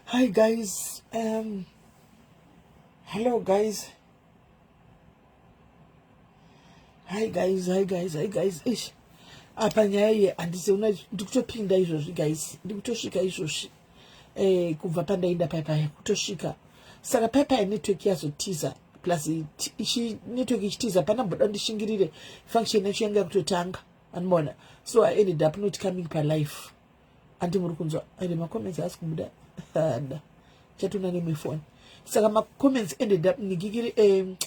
Hi guys. Hello guys. Hi guys. Ish. Apa nyaya andise una ndikutopinda izvozvi guys. Ndikutosvika izvozvi. Kubva pandaenda paipai kutosvika. Saka paipai network yazotiza plus ichi network ichitiza panamboda ndishingirire function yacho yanga kutotanga. Anmona. So I ended up not coming per life. Andi muri kunzwa ende makoments asi kubuda. Chatuna neme phone. Saka ma comments ended up nigigiri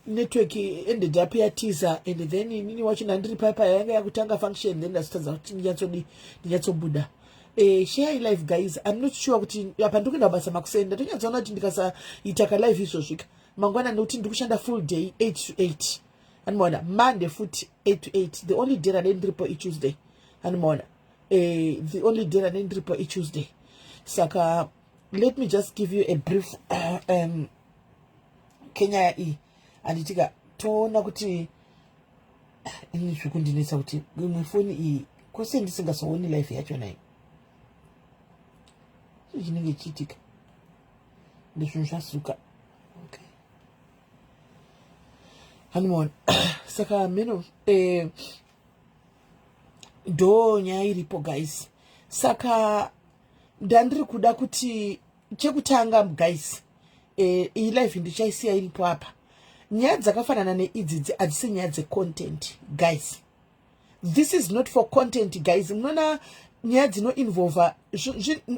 network ended up ya teaser and then nini wachi nandiri papa yanga yakutanga function then ndasitadza kuti ndinyatsobuda. Share live guys. I'm not sure kuti apa ndikuenda basa makusenda tonyatsaona kuti ndikasaita ka live izvozvika mangwana nokuti ndikushanda full day 8 to 8 anmona Monday futi 8 to 8 the only day ndiripo i Tuesday anmona the only day ndiripo i Tuesday. Saka let me just give you a brief Kenya anditika toona kuti ini zvekundinetsa kuti imwe foni iyi kwose ndisingazooni life yacho nayo chinenge chiitika ndezvinhu zvasuka okay hanimona saka meno ndo nyaya iripo guys. Saka ndandiri kuda kuti chekutanga guys iyi life ndichaisiya iripo apa. Nyaya dzakafanana neidzi hadzisi nyaya dzecontent guys. This is not for content guys. Munoona nyaya dzinoinvolva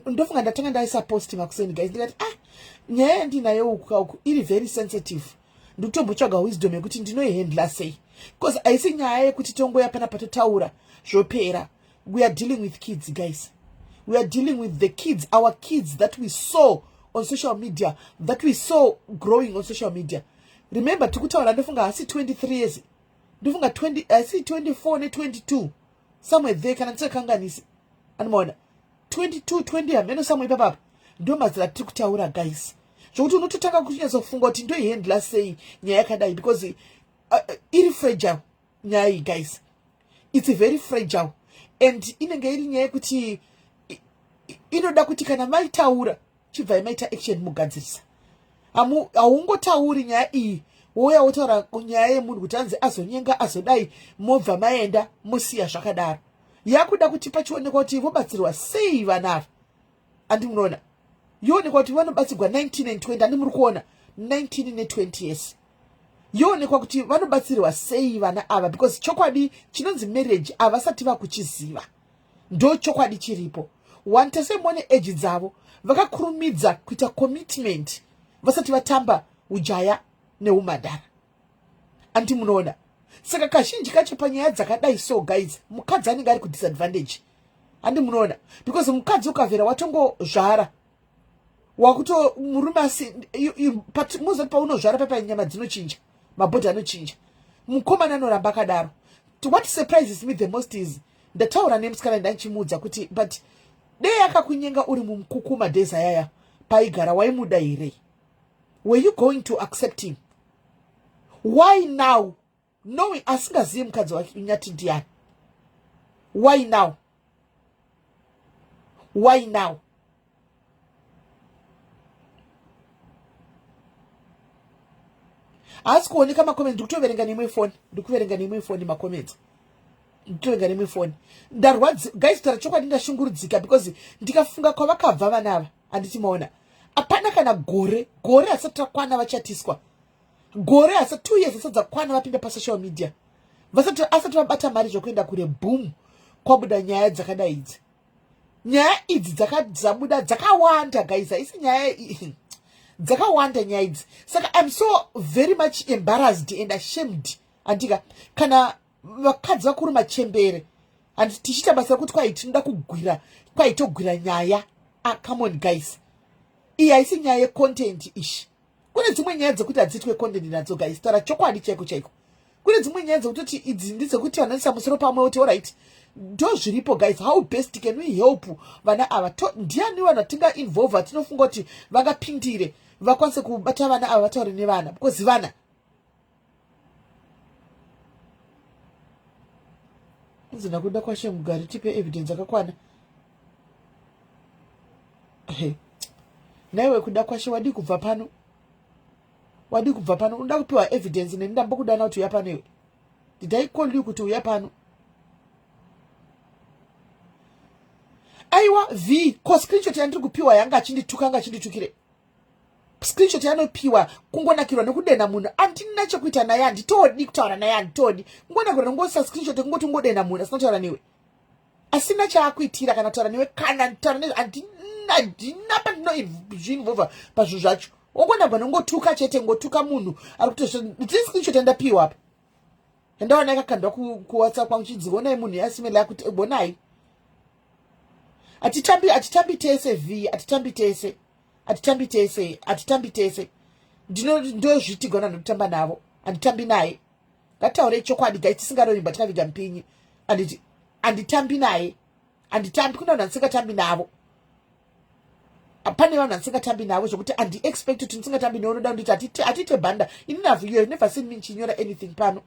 ndofunga ndatanga ndaisa post makuseni guys ndikati nyaya yandinayo uku iri very sensitive ndikutombotsvaga wisdom yekuti ndinoihandla sei because haisi nyaya yekuti tongoya pana patotaura zvopera. We are dealing with kids guys. We are dealing with the kids, our kids that we saw on social media, that we saw growing on social media. Remember, tukutaura ndofunga hasi 23 years. Ndofunga 20, hasi 24 ne 22. Somewhere there kana tsekanganisi. Anmona. 22, 20 ameno somewhere papa. Ndo mazira tukutaura guys. Zvokuti unototanga kunyatsofunga kuti ndo ihandla sei nyaya yakadai because iri fragile nyaya iyi guys. It's very fragile and inenge iri nyaya yekuti inoda kuti kana maitaura chibva maita action mugadzirisa. Haungotauri nyaya iyi woya wotaura nyaya yemunhu kuti anzi azonyenga azodai mobva maenda musiya zvakadaro. Yakuda kuti pachionekwa kuti vobatsirwa sei vanava. Andi munoona yoonekwa kuti vanobatsirwa 19 and 20 andi muri kuona 19 ne 20 years. Yoonekwa kuti vanobatsirwa sei vana ava because chokwadi chinonzi marriage havasati vakuchiziva. Ndo chokwadi chiripo. Wantese mwone age dzavo vakakurumidza kuita commitment vasati vatamba ujaya neumadhara. Andi munoona. Saka kazhinji kacho panyaya dzakadai so guys mukadzi anenge ari kudisadvantage. Andi munoona because mukadzi ukavhera watongozvara wakuto murume asi muzoti paunozvara papa nyama dzinochinja mabhodhi anochinja mukomana anoramba akadaro. What surprises me the most is ndataura nemusikana ndanchimuudza kuti but dei akakunyenga uri mumukukuma dheza yaya paigara waimuda here? Were you going to accept him? Why now? Knowing asingazivi mukadzi wake nyati ndiani. Why now? Why now? Asi kuoneka makomenti ndikutoverenga nemwe phone makomenti. Ndikutoverenga nemwe phone. Ndarwadzi guys tarachokwadi ndashungurudzika because ndikafunga kwavakabva vanava handiti maona. Hapana kana gore hasati rakwana vachatiswa. Gore hasati 2 years asati dzakwana vapinda pasocial media. Asati vabata mari zvokuenda kure boom kwabuda nyaya dzakadai idzi. Nyaya idzi dzabuda dzakawanda guys. Haisi nyaya dzakawanda nyaya idzi. Saka I'm so very much embarrassed and ashamed. Andika kana vakadzi vakuru machembere and tichita basa kuti kwai tinoda kugwira kwai togwira nyaya. Come on guys. Iyi haisi nyaya yecontent ishi. Kune dzimwe nyaya dzekuti hadzitwe content nadzo guys. Tara chokwadi chaiko. Kune dzimwe nyaya dzekuti idzi ndedzekuti vanoisa musoro pamwe kuti alright ndo zviripo guys. How best can we help vana ava? Ndiani vanatinga involve tinofunga kuti vangapindire vakwanise kubata vana ava vataure nevana because vana zina kuda kwashe mugari tipe evidence akakwana. Naiwe kuda kwashe wadi kubva pano. Wadi kubva pano. Unda kupiwa evidence nendamba kudana kuti uyapano iwe. Did I call you kuti uyapano? Aiwa V ko screenshot yandiri kupiwa yanga achinditukire. Screenshot yanopiwa kungonakirwa nekudena munhu andina chekuita naye anditodi kutaura naye anditodi ngonakirwa ngosa screenshot ngoti ngodena munhu asinotaura newe asina chaakuitira kana kutaura newe kana kutaura newe andina pandinoinvolva pazvinhu zvacho ongonakirwa ngotuka chete ngotuka munhu ari kuti screenshot yandapiwa apa yandaona yakakandwa kuwhatsapp kwangu chidzionai munhu yasimela yakuti bonai atitambi tese V atitambi tese ndozvitigona nokutamba navo anditambi naye ngataure chokwadi gai tisingaroimba tikaviga mpinyi anditambi naye anditambi kuna vanhu andisingatambi navo pane vanhu andisingatambi navo zvokuti andi-expect kuti ndisingatambi newe unoda kunditi atite bhanda ininavu you have never seen me chinyora anything pano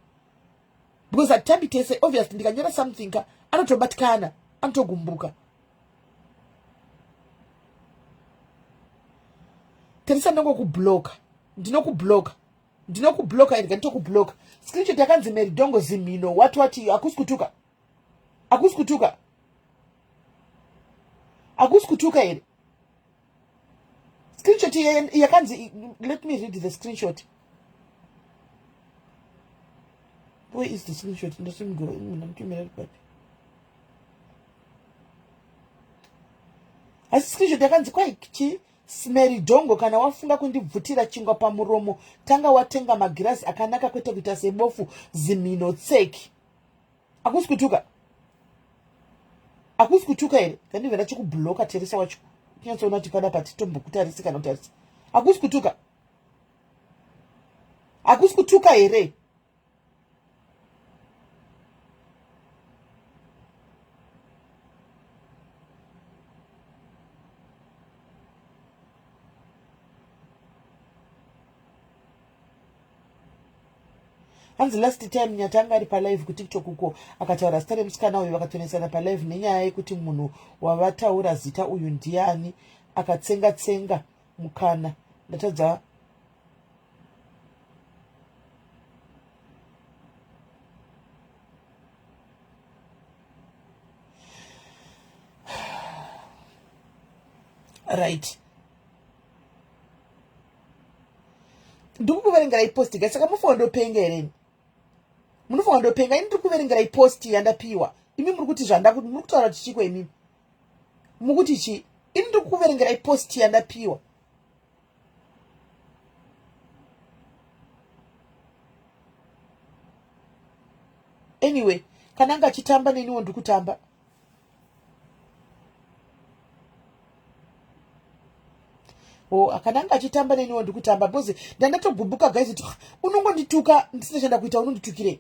because atitambi tese obviously ndikanyora something ka anotobatikana anotogumbuka terisa ndongokubloka ndinokubloka iri nditokubloka screenshot yakanzi meridongo zimhino wati akusi kutuka iri screenshot yakanzi let me read the screenshot. Where is the screenshot? Asi screenshot yakanzi kwaichi smeri dongo kana wafunga kundibvutira chingwa pamuromo tanga watenga magirazi akanaka kwete kuita sebofu zimhino tseki akusi kutuka ere ndandivera chikubloka teresa wacho kunyatsoona kuti pana pati tombokutarisi kana kutarisa akusi kutuka ere hanzi last time Nyathi anga ari palive kuTikTok uko akataura zita remusikana uyu vakatonesana palive nenyaya yekuti munhu wavataura zita uyu ndiani akatsenga mukana ndatadza right ndikukuverengera iposti gai saka mufowa ndopenga hereni munofowa ndopenga ini ndiri kuverengera iposti yandapiwa imi muri kuti zvandakuti muri kutaura kuti chiko imimi mukuti chi ini ndiri kuverengera iposti yandapiwa anyway kana anga achitamba neniwo ndiri kutamba akananga achitamba neniwo ndikutamba because ndandatogumbuka guys kuti unongondituka ndisina chanda kuita unonditukire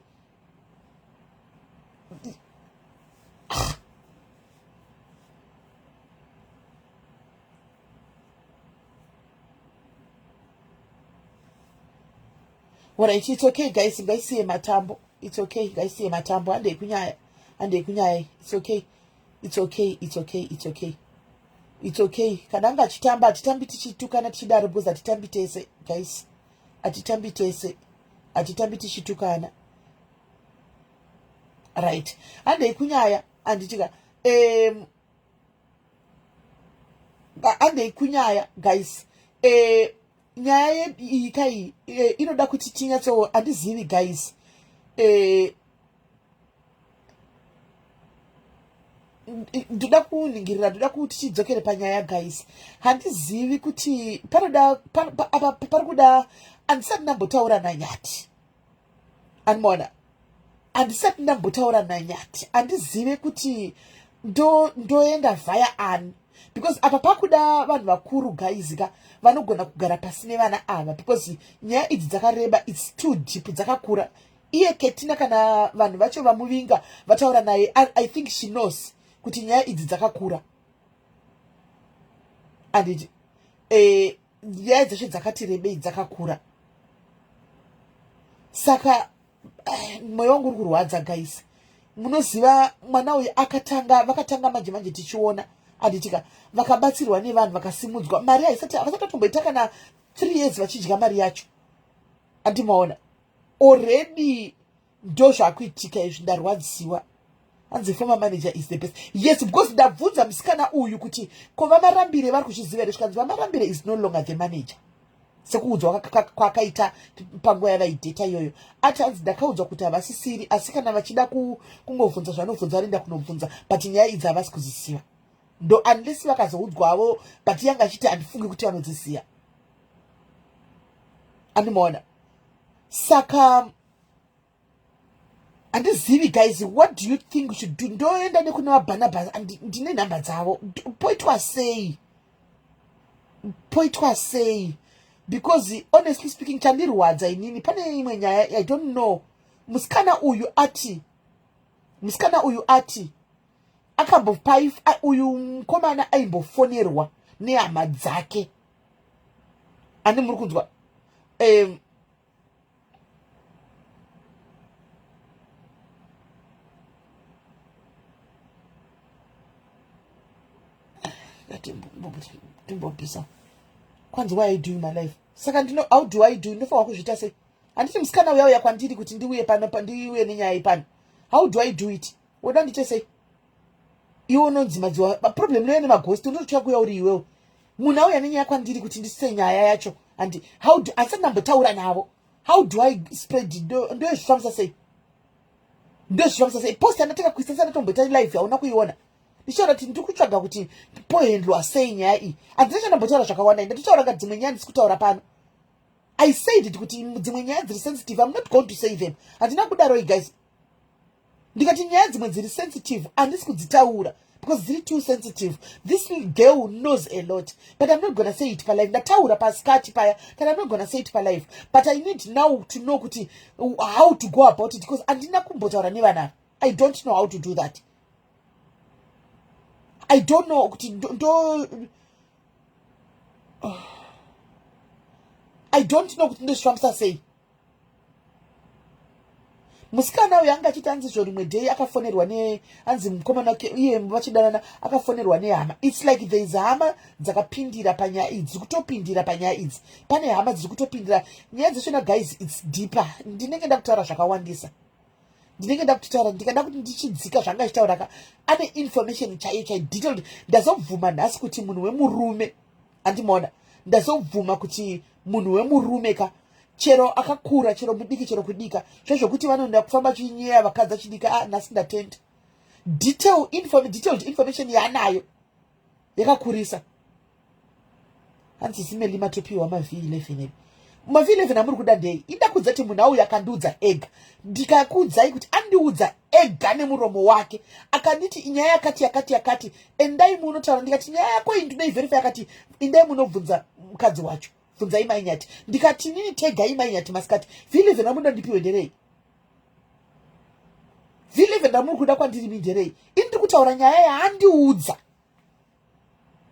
alright, it's okay guys, ngaisiye matambo, it's okay ngaisiye matambo, ande kunyaya, it's okay kananga achitamba atitambi tichitukana tichidaro because atitambi tese guys, atitambi tichitukana right. Ande kunyaya anditika ande kunyaya guys, nyaya ikai inoda kuti tinyatso andizivi guys, ndoda kuningirira, ndoda kuti tidzokere panyaya guys. Handizivi kuti parikuda andisati ndambotaura naNyathi, anmona andisati ndambotaura naNyathi, andizive kuti ndoenda vaya ani because apa pakuda vanhu vakuru guys ka vanogona kugara pasi nevana ava because nyaya idzi dzakareba, it's too deep, dzakakura. Iye Ketina kana vanhu vacho vamuvinga vataura naye, I think she knows kuti nyaya idzi dzakakura and nyaya dzacho dzakati rebei dzakakura, saka mwoyo wangu uri kurwadza guys. Munoziva mwana uyu vakatanga manje tichiona Anditika vakabatsirwa nevanhu vakasimudzwa mari havasatotomboita kana 3 years vachidya mari yacho. Andimaona already ndo zvakuitika izvi ndarwadziwa. Hanzi former manager is the best. Yes, because ndabvunza musikana uyu kuti ko vamarambire vari kuzviziva here zvikanzi vamarambire is no longer the manager. Sekuudzwa kwakaita panguva yavaidheta iyoyo. Ati hanzi ndakaudzwa kuti havasisiri asi kana vachida kungovhunza zvanovhunza vanoenda kunobvunza but nyaya idzi havasi kuzisiva. Ndo unless vakazoudzwavo but yanga achiti handifungi kuti vanodzisiya. Andimaona. Saka handizivi guys, what do you think we should do? Ndoenda nekune maBarnabas ndine nhamba dzavo. Poitwa sei? Because honestly speaking chandirwadza inini pane imwe nyaya I don't know. Musikana uyu ati akambopai uyu mukomana aimbofonerwa nehama dzake. Ani muri kunzwa timbobvisa kwanzi why I do my life. Saka how do I do? Ndofanwa kuzviita sei? Handiti musikana uyauya kwandiri kuti ndiuye pano ndiuye nenyaya ipano. How do I do it? Woda ndiite sei? Iwe unonzimadziwa problem noye nemaghosti unototsva kuya uri iwewo. Munhu auya nenyaya kwandiri kuti ndisise nyaya yacho and how do asati ndambotaura navo. How do I spread ndoyezvifambisa sei? Post anataka kuisa sanatomboita live yauna kuiona. Ndichaura kuti ndikutsvaga kuti pohendlwa sei nyaya iyi. Handina ndambotaura zvakawanda ndatotaura nga dzimwe nyaya ndisi kutaura pano. I said it kuti dzimwe nyaya dziri sensitive. I'm not going to say them. Handina kudaro guys. Ndikati nyaya dzimwe dziri sensitive handisi kudzitaura because dziri too sensitive. This girl knows a lot but I'm not gonna say it palive. Ndataura paskati paya but I'm not gonna say it palive. But I need now to know kuti how to go about it because handina kumbotaura nevana. I don't know how to do that. I don't know I don't know kuti ndozvifambisa sei. Musikana uyu anga achiti hanzi zvo rimwe day akafonerwa hanzi mukomana wake iye vachidanana akafonerwa nehama. It's like there is hama dzakapindira panyaya idzi kutopindira panyaya idzi. Pane hama dziri kutopindira nyaya dzeshona guys, it's deeper. Ndinenge ndakutaura zvakawandisa. Ndinenge ndakutaura ndikada kuti ndichidzika zvanga achitaura ane information chaiyo detailed. Ndazobvuma nhasi kuti munhu wemurume andimaona. Ndazobvuma kuti munhu wemurume chero akakura chero mudiki chero kudika zvezvokuti vanoenda kufamba chinyaya vakadzi achidika nhasi ndatenda. Detailed information yaanayo yakakurisa. Hanzi SIS-MELLY matopiwa maV11. maV11 amuri kuda ndei? Ida kudza kuti munhu auya akandiudza ega. Ndikakuudzai kuti andiudza ega nemuromo wake akanditi inyaya yakati endai munotaura. Ndikati nyaya yako iyi ndinoivherify akati endai munobvunza mukadzi wacho. Bvunzai mainyati. Ndikati nini tegai mainyati masikati. V11 amuda ndipiwe nderei? V11 amuri kuda kwandiri minderei? Ini ndiri kutaura nyaya yaandiudza.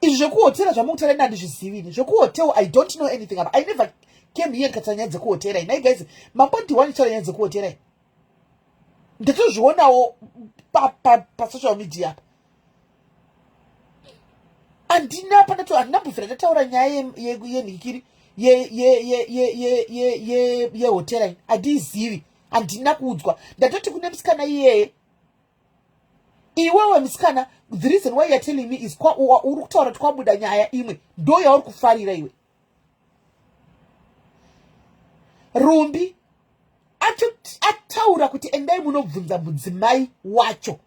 Izvi zvekuhotera zvamukutaura ina handizvizivini. Zvekuhotera I don't know anything about. I never came here ndikataura nyaya dzekuhotera. Nai guys, mambondiwani taura nyaya dzekuhotera. Ndatozvionawo pa social media. Handina handinambofira ndataura nyaya yenhikiri yehotera iyi. Handiizivi. Handina kuudzwa. Ndatoti kune musikana iyeye. Iwewe musikana, the reason why you're telling me is uri kutaura kuti kwabuda nyaya imwe ndo yauri kufarira iwe. Rumbi ataura kuti endai munobvunza mudzimai wacho.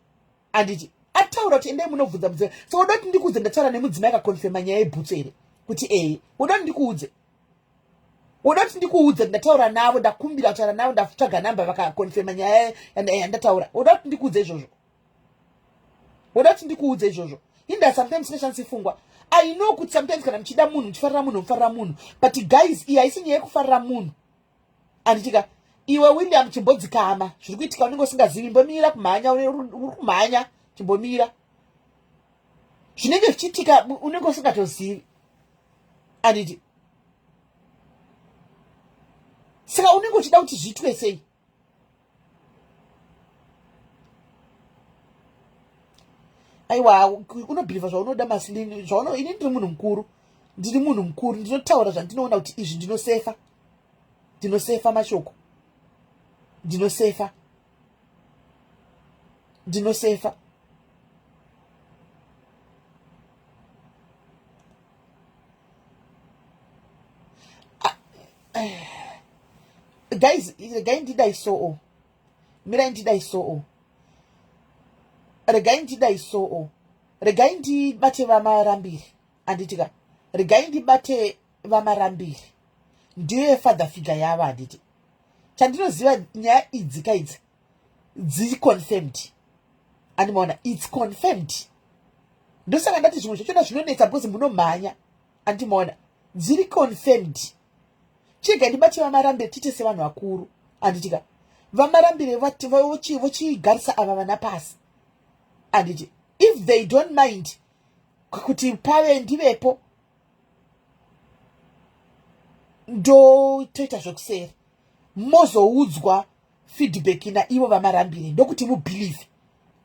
Anditi ataura kuti endai munobvunza mudzimai. So udoti ndikuudze ndataura nemudzimai akakonfirma nyaya yebhutsu here kuti udoti ndikuudze. Udoti ndikuudze ndataura navo ndakumbira kutaura navo ndatsvaga namba vakakonfirma nyaya yandataura. Udoti ndikuudze izvozvo. Udoti ndikuudze izvozvo. Inda sometimes neshansi fungwa. I know kuti sometimes kana mchida munhu mchifarira munhu. But guys, iyi haisi nyaya yekufarira munhu. Anditika iwe William chimbodzikama zviri kuitika unenge usingazivi. Mbomira kumhanya uri kumhanya chimbomira. Zvinenge zvichiitika unenge usingatozivi. Anditi saka unenge uchida kuti zviitwe sei? aiwa unobhilivha zvaunoda masilini zvauno ini ndiri munhu mukuru ndinotaura zvandinoona kuti izvi ndinosefa mashoko ndinosefa guys regai ndidaisowo mirai ndidaisowo regai ndidaisowo regai ndibate vamarambiri handitika regai ndibate vamarambiri ndiyo father figure yavo handiti chandinoziva nyaya idzi kaidzi confirmed andimaona it's confirmed ndosaka ndati zvimwe zvachona zvinonetsa bhozi munomhanya andimaona dziri confirmed chega ndibati vamarambire tite sevanhu vakuru handitika vamarambire vochigarisa ava vana pasi handiti if they don't mind kuti pave ndivepo ndotoita zvokusera mozoudzwa feedback naivo vamarambire ndokuti mubhilieve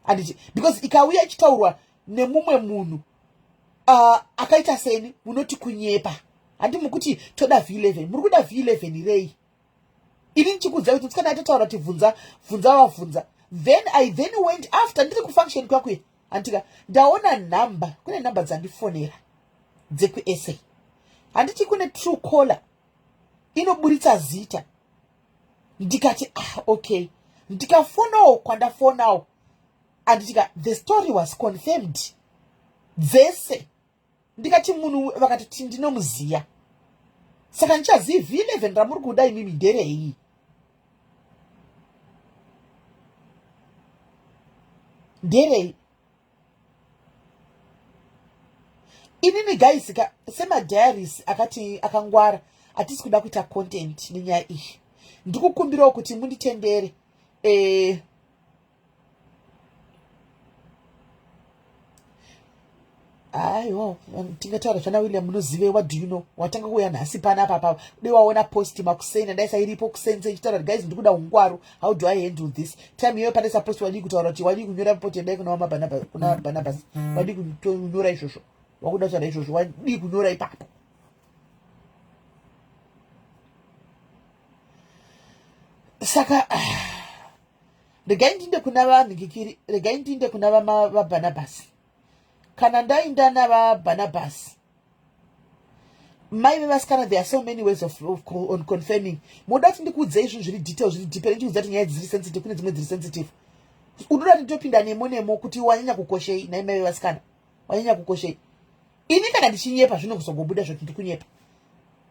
handiti because ikauya ichitaurwa nemumwe munhu akaita seni munoti kunyepa handi mukuti toda v11 muri kuda v11 rei ini ndichikudzai kuti tsikana atotaura kuti vabvunza then I went after ndiri kufunction kwakwe handika ndaona nhamba kune nhamba dzandifonera dzekusa handiti kune true caller inoburitsa zita ndikati okay ndikafonawo kwandafonawo handitika the story was confirmed dzese ndikati munhu vakati ndinomuziya saka ndichazivi v11 ramuri kuda imimi nderei inini guys semadiaries akati akangwara hatisi kuda kuita content nenyaya iyi ndikukumbirawo kuti munditendere aiwa tingataura zvana William munozive what do you know watanga kuuya nhasi panapa dei waona post makuseni ndaisa iripo kusenze ichitaura kuti guys ndikuda ungwaru how do I handle this time iyoyo pandaisa post wadii kutaura kuti wadii kunyora report yandai kuna Barnabas wadii kunyora izvozvo wakuda kutaura izvozvo wadii kunyora ipapo saka regai ndinde kuna vanhingikiri regai ndinde kuna vaBarnabas kana ndainda navaBarnabas mai vevasikana there are so many ways on confirming moda kuti ndikuudzei izvo zviri details zviri deeper ndichikudza kuti nyaya dziri sensitive kune dzimwe dziri sensitive unoda kuti ndopinda nemo kuti wanyanya kukoshei nai mai vevasikana wanyanya kukoshei ini kana ndichinyepa zvinozongobuda zvoti ndikunyepa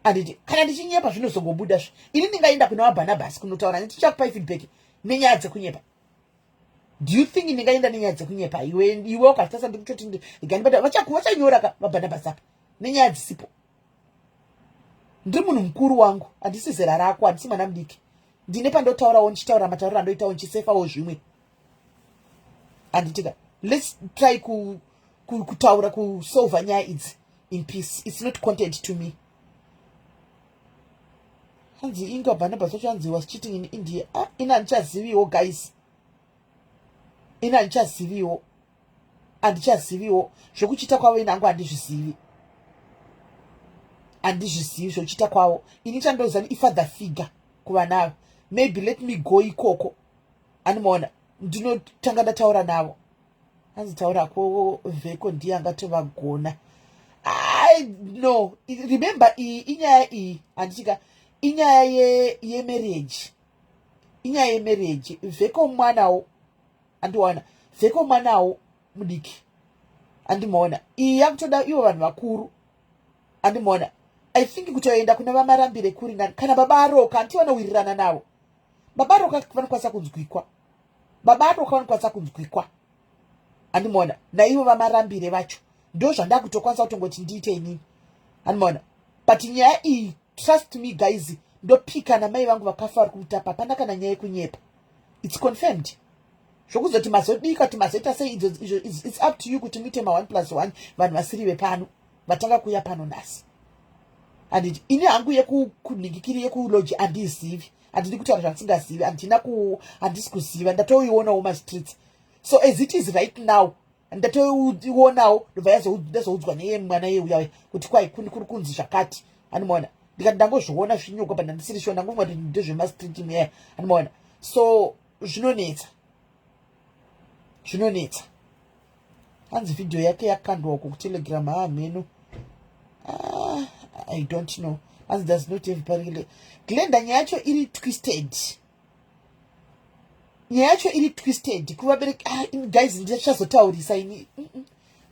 handiti kana ndichinyepa zvinozongobuda zvo ini ndingaenda kuna vaBarnabas kunotaura ndichakupai feedback nenyaya dzekunyepa. Do you think ndingaenda nenyaya dzekunyepa iwe ukatasa ndikutoti iganibata vachanyora vaBarnabas apa nenyaya dzisipo ndiri munhu mukuru wangu handisi zera rako handisi mwana mudiki ndine pandotaurawo ndichitaura matauriro andoitawo ndichisefawo zvimwe handitika let's try kutaura kusolva nyaya idzi in peace it's not content to me hanzi inga Barnabas wacho hanzi was cheating in India ina ndichaziviwo guys ina handichaziviwo zvokuchita kwavo inangu handizvizivi zvokuchita kwavo ini chandoziva ifather figure kuvanavo maybe let me go ikoko animaona ndinotanga ndataura navo hanzi taurako vheko ndiye angatovagona no remember inyaya iyi handitika inyaya yemarriage inyaya yemarriage vheko mwanawo andiwana vheko mwanawo mudiki andimaona iyi yakutoda ivo vanhu vakuru andimaona I think kuti waenda kuna vamarambire kuri kana baba aroka anti vanowirirana navo baba aroka vanokwanisa kunzwikwa andimaona naivo vamarambire vacho ndo zvandakutokwanisa kutongoti ndiite inini andimaona but nyaya iyi trust me guys ndopika namai vangu vakafa vari kumutapa hapana kana nyaya yekunyepa it's confirmed zvokuzoti mazodika kuti mazoita sei izvo it's up to you kuti muite ma1+1 vanhu vasirive pano vatanga kuuya pano nhasi handiti ini hangu yekunhingikiri yekuloji handizivi handidi kutaura zvandisingazivi handisi kuziva ndatoionawo mastreets so as it is right now ndatoionawo ndobva yazoudzwa neye mwana yeuya kuti kwai kuri kunzi zvakati anomaona ndikati ndangozviona zvinyuka pa ndandisiri sure ndangomwa kuti ndezvemastreet meya anomaona so zvinonetsa hanzi vhidhiyo yake yakandwa uko kutelegram mheno I don't know as does not have parallel Glenda nyaya yacho iri twisted kuvabereki guys ndichazotaurisa ini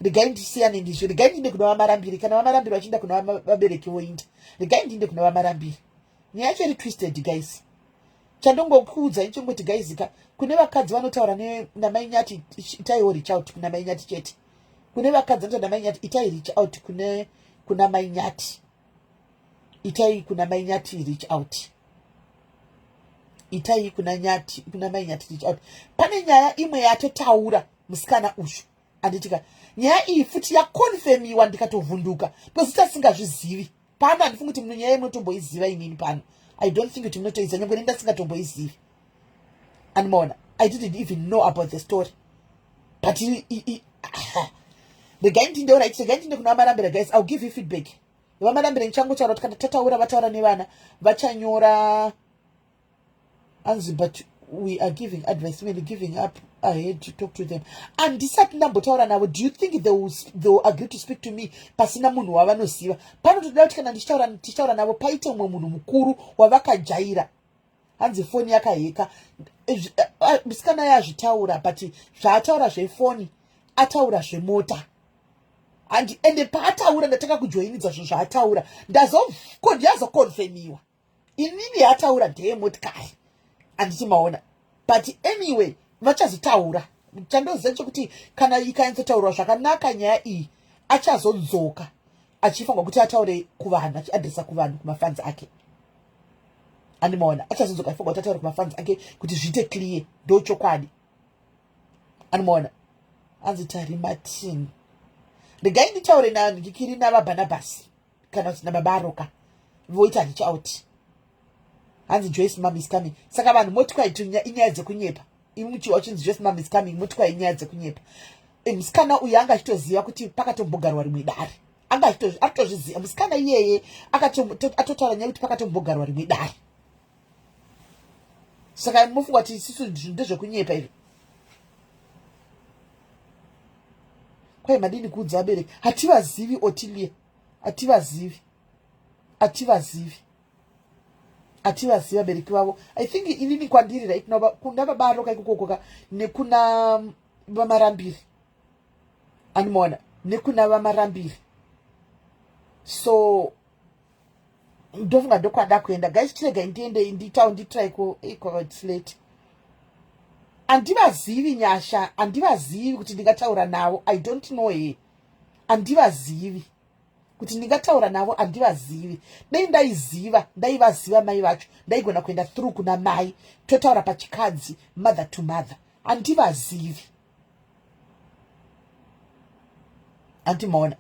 regai ndisiyane ndizvo regai ndiende kuna vamarambiri kana vamarambiri vachienda kuna vabereki voinda regai ndiende kuna vamarambiri nyaya yacho iri twisted guys chandongokuudza ichongoti guys kune vakadzi vanotaura namai nyati itaiwo reach out kuna mai nyati chete kune vakadzi vanotaura namai nyati itai reach out kuna mai nyati itai kuna mai nyati reach out itai kuna mai nyati reach out pane nyaya imwe yatotaura musikana ushu anditika nyaya iyi futi yakonfirmiwa ndikatovhunduka because tasingazvizivi pano handifungi kuti nyaya munotomboiziva inini pano I don't think kuti munotoiziva nyangwe nendasingatomboizivi anomaona I didn't even know about the story but regai ndindeura ichi regai ndinde kuna vamarambira guys I'll give you feedback vamarambira nichangotaura kuti kana tataura vataura nevana vachanyora anzi but we are giving advice maybe giving up ahead to talk to them andisati ndambotaura navo do you think they will agree to speak to me pasina munhu wavanoziva panotoda kuti kana tichitaura navo paite umwe munhu mukuru wavakajaira hanzi foni yakaheka musikana yazvitaura but zvaataura zvefoni ataura zvemota ende paataura ndataka kujoinidza zvinhu zvaataura ndazokonfemiwa inini yataura ndeyemotikari anditi maona but anyway vachazotaura chandoziva chokuti kana ikainzotaurwa zvakanaka nyaya iyi achazodzoka achifanwa kuti ataure kuvanhu achiadresa kuvanhu kumafanzi ake animaona achazodzoka achifanwa kuti ataure kumafanzi ake kuti zviite clear ndochokwadi animaona anzi tarimatini regai nditaure ndikiri navaBhanabhasi kana kuti navaBaroka voita reach out hanzi Joyce mom is coming saka vanhu motikwai inyaya dzekunyepa imuchiwa chinzi Joyce mom is coming motikwai inyaya dzekunyepa musikana uyu anga achitoziva kuti pakatombogarwa rimwe dare anga atozviziva musikana iyeye atotaura nyaya kuti pakatombogarwa rimwe dare saka mufunga kuti isusu ndezvekunyepa izvi kwai madini kuudza abereki hativazivi Otilia hativazivi vabereki vavo I think inini kwandiri right now kuna vaBaroka ikukokoka nekuna vamarambiri animaona nekuna vamarambiri so ndofunga ndokwada kuenda guys chiregai ndiende nditiraiko late andivazivi nyasha andivazivi kuti ndingataura navo I don't know andivazivi kuti ndingataura navo andivazivi dai ndaivaziva mai vacho ndaigona kuenda through kuna mai totaura pachikadzi mother to mother andivazivi andimaona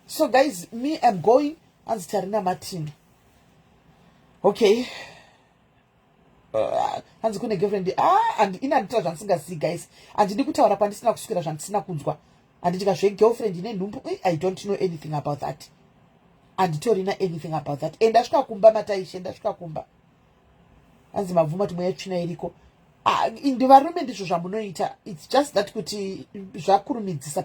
so guys me I'm going anzi tarina Martin okay hanzi kune girlfriend and inanditaura zvandisingazivi guys handidi kutaura kwandisina kusvikira zvandisina kunzwa handitika zvegirlfriend nenhumbu I don't know anything about that handitorina anything about that and ndasvika kumba mataishe ndasvika kumba hanzi mabvuma kuti mweya tsvina iriko ndivarume ndizvo zvamunoita it's just that kuti zvakurumidzisa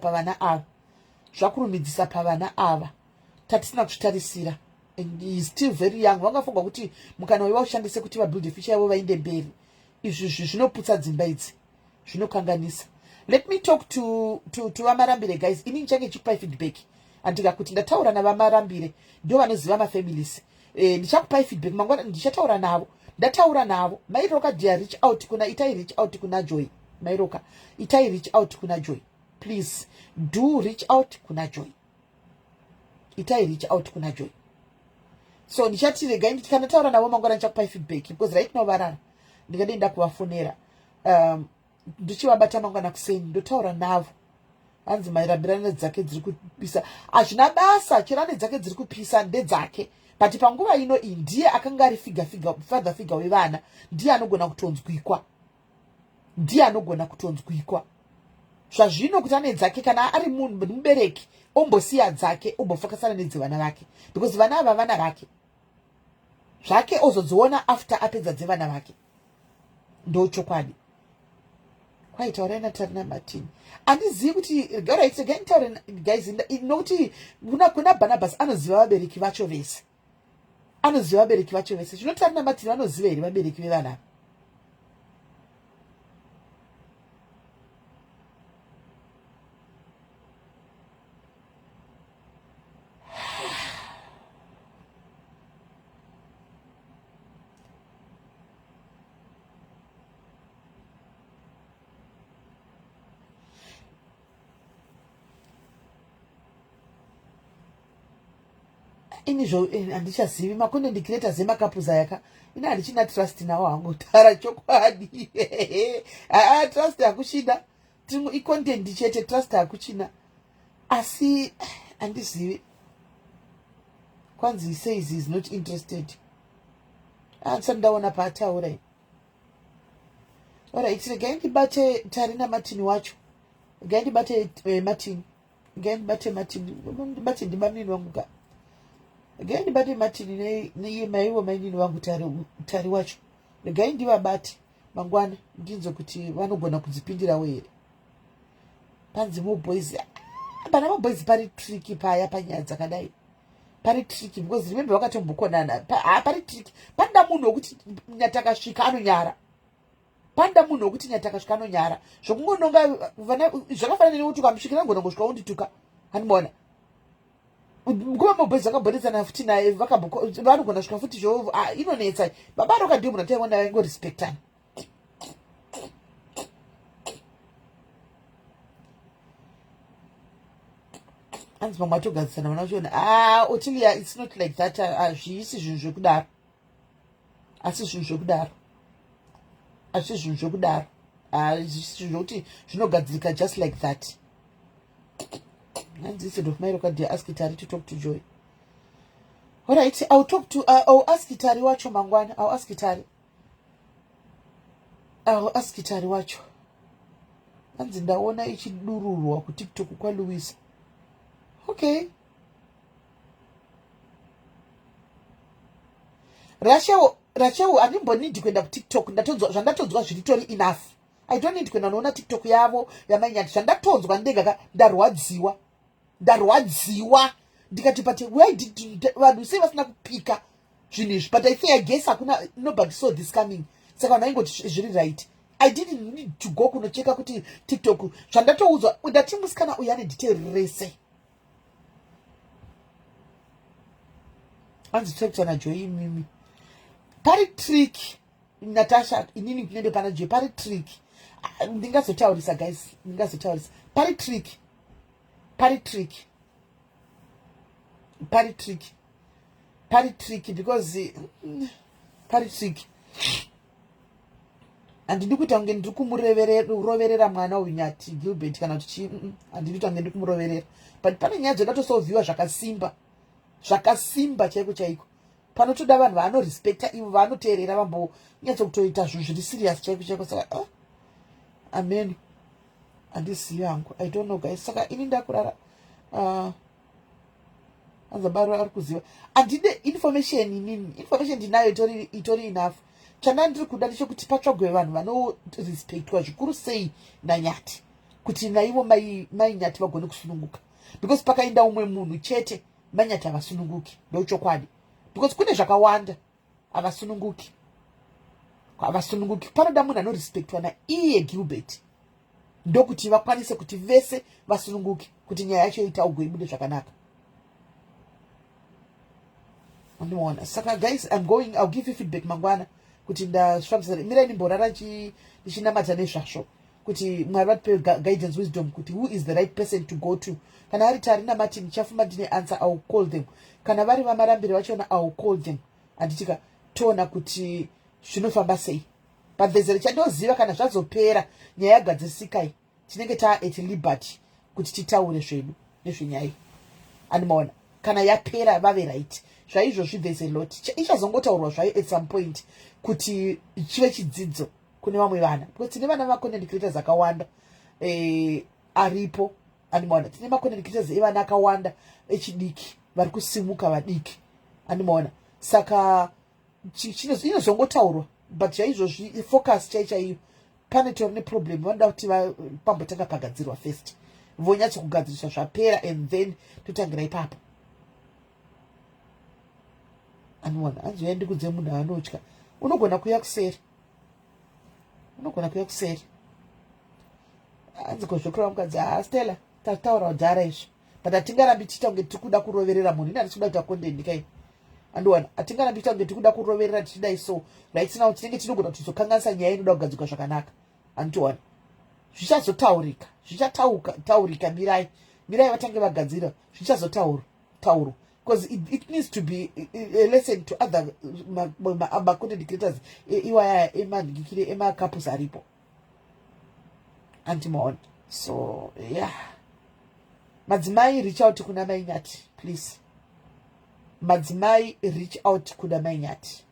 pavana ava tatisina kuzvitarisira and he is still very young vangafunga kuti mukana waiva ushandise kuti vabuilde future yavo vainde mberi izvi zvinoputsa dzimba idzi zvinokanganisa let me talk to vamarambire guys ini nichange chipai feedback andika kuti ndataura navamarambire ndo vanoziva mafamilies ndichakupai feedback mangwana ndichataura navo ndataura navo mairoka dia reach out kuna itai reach out kuna Joy mairoka itai reach out kuna Joy please do reach out kuna Joy itai reach out kuna Joy so ndichati regai kana taura navo mangwana ndichakupai feedback because right now varara ndingadenda kuvafonera ndichivabata mangwana kuseni ndotaura navo hanzi mairambirane dzake dziri kupisa hazvina basa chirane dzake dziri kupisa ndedzake but panguva ino iyi ndiye akanga ari father figure wevana ndiye anogona kutonzwikwa zvazvino kuti ane dzake kana ari mubereki ombosiya dzake ombofokasana nedzevana vake because vana ava vana vake zvake ozodziona after apedza dzevana vake. Ndochokwadi. Kwaitaura naTarina Martin. Andizivi kuti regai nitaure guys nokuti kuna Barnabas anoziva vabereki vacho vese. Anoziva vabereki vacho vese. Zvino Tarina Martin vanoziva here vabereki vevana. Inizvo handichazivi macontent creators emakapuza yaka ina handichina trust nawo hangu tara chokwadi. Trust hakuchina icontent chete trust hakuchina asi handizivi kwanzi says he is not interested sandaona paataura. Alright, regai ndibate Tarina Martin wacho, regai ndibate Martin, regai ndibate Martin, ndibate ndimamini wangu ka. Regai ndibate Martin neye maiwo mainini wangu tari wacho. Regai ndivabate mangwana ndinzo kuti vanogona kudzipindirawo here. Panzi boys, pana maboys pari tricky paya panyaya dzakadai. Pari tricky because remember wakatombokonana. Pari tricky. Panda munhu wokuti nyatakasvika anonyara. Panda munhu wokuti nyatakasvika anonyara. Zvokungononga zvakafanana nekuti ukamusvikira ngona ngosvika undituka. Hanimona. Nguva maboys vakabhodesana futi naye vanogona svika futi zvo inonetsa. Baba roka ndio munhu ataona ngo respectana. Hands mama togadzisana vanachiona Otilia it's not like that zvisi zvinhu zvekudaro. Asi zvinhu zvekudaro. Asi zvinhu zvekudaro. Zvisi zvekuti zvinogadzirika just like that. And instead of my record, ask Itari to talk to Joy. Alright, I'll ask Itari wacho mangwana. I'll ask Itari wacho. Hanzi ndaona ichidururwa ku TikTok kwa Louise. Okay. Rachel andimbonidi kwenda ku TikTok zvandatonzwa zviritori enough. I don't need kwenda noona TikTok yavo yamanyati zvandatonzwa ndega ndarwadziwa ndikati but why did vanhu sei vasina kupika zvinhu izvi but I guess hakuna nobody saw this coming saka vanhu vaingoti zviri right. I didn't need to go kunocheka kuti TikTok zvandatoudzwa ndati musikana uyu ane detail rese. Hanzi trekta na Joy mimi. Pari trick Natasha inini kunende pana Joy pari trick. Ndingazotaurisa guys, ndingazotaurisa. Pari trick because pari trick. Handidi kuti ange ndiri kumuroverera mwana uyu Nyathi Gilbert kana kuti handidi kuti ange ndiri kumuroverera. But pane nyaya dzodatosolvhiwa zvakasimba chaiko. Panotoda vanhu vanorespecta ivo vanoteerera vambonyatsokutoita zvinhu zviri serious chaiko saka amen. Handisiyo hangu. I don't know guys. Saka ini ndakurara Anzabaro ari kuziva. Handide information ndinayo itori enough. Chandandiri kuda ndechekuti patsvagwe vanhu vanorespectwa zvikuru sei naNyathi kuti naivo mai Nyathi vagone kusununguka. Because pakaenda umwe munhu chete maNyathi havasununguki. Ndochokwadi. Because kune zvakawanda havasununguki. Panoda munhu anorespectwa naiye Gilbert. Ndokuti vakwanise kuti vese vasununguke kuti nyaya yacho itaugwe ibude zvakanaka. Unoona. Saka guys, I'll give you feedback mangwana kuti ndasvambisa mira nimborara ndichinamata nezvazvo kuti Mwari vatipe guidance wisdom kuti who is the right person to go to. Kana vari Tarina Martin ndichafuma ndine answer, I'll call them. Kana vari vamarambire vachona I'll call them. Anditika toona kuti zvinofamba sei. Pabvezero chandoziva kana zvazopera nyaya yagadzirisikai tinenge at liberty kuti titaure zvedu nezvenyaya. Animaona kana yapera vave right. Zvaizvozvi there's a lot. Ichazongotaurwa zvayo at some point kuti chive chidzidzo kune vamwe vana. Because tine vana vacontent creators akawanda. aripo animaona. Tine macontent creators evana akawanda echidiki vari kusimuka vadiki animaona. Saka inozongotaurwa but chaizvozvi focus chaichaiyo pane tori neproblem vanoda kuti pambotanga pagadzirwa first vonyatso kugadziriswa zvapera and then totangira ipapo animaona. Anzoi ndikudze munhu anotya unogona kuuya kuseri hanzi kozvokora mukadzi Stella tataura dhara izvi but hatingarambi tiita kunge tiri kuda kuroverera munhu. Ini handisi kuda kuita content kai andiwana. Hatingarambi tiita kunge tiri kuda kuroverera tichidai so right now tinenge tinogona kuti tizokanganisa nyaya inoda kugadzirwa zvakanaka andiwana. Zvichataurika mirai vatange vagadzira zvichazotaurwa because it needs to be a lesson to other content creators iwaya emanhingikire emacouples aripo antimaona. So yeah, madzimai reach out kuna mai Nyathi please. Madzimai reach out kuna mai Nyathi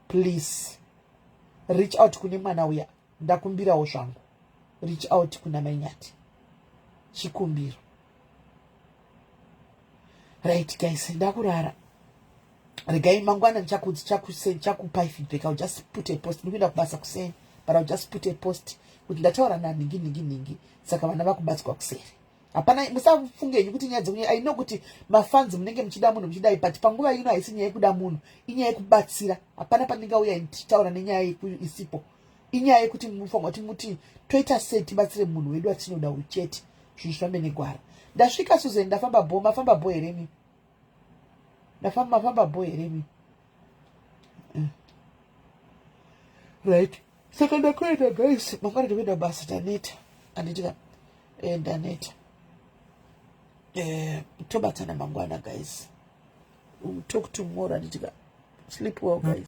please. Reach out kune mwana uya ndakumbirawo zvangu. Reach out kuna mai Nyathi chikumbiro. Right guys, ndakurara. Regai mangwana chakupai feedback. I'll just put a post. Ndikuenda kubasa kuseni but I'll just put a post kuti ndataura ningi saka vana vakubatswa kuseri. Hapana musafungenyi kuti nyaya dzenyu. I know kuti mafans munenge muchida munhu muchidai but panguva ino haisi nyaya yekuda munhu, inyaya yekubatsira. Hapana pandingauya tichitaura nenyaya isipo. Inyaya yekuti munofanirwa kuti muti toita sei tibatsire munhu wedu watinoda uchete. Zvinhu zvifambe negwara. Ndasvika Susan ndafamba bo heremi. Mafamba bo heremi. Right. Saka ndakwenda guys. Mangwana ndikuenda basa taneta. Anditika ndaneta. Tobatana mangwana guys. We'll talk tomorrow anditika. Sleep well guys.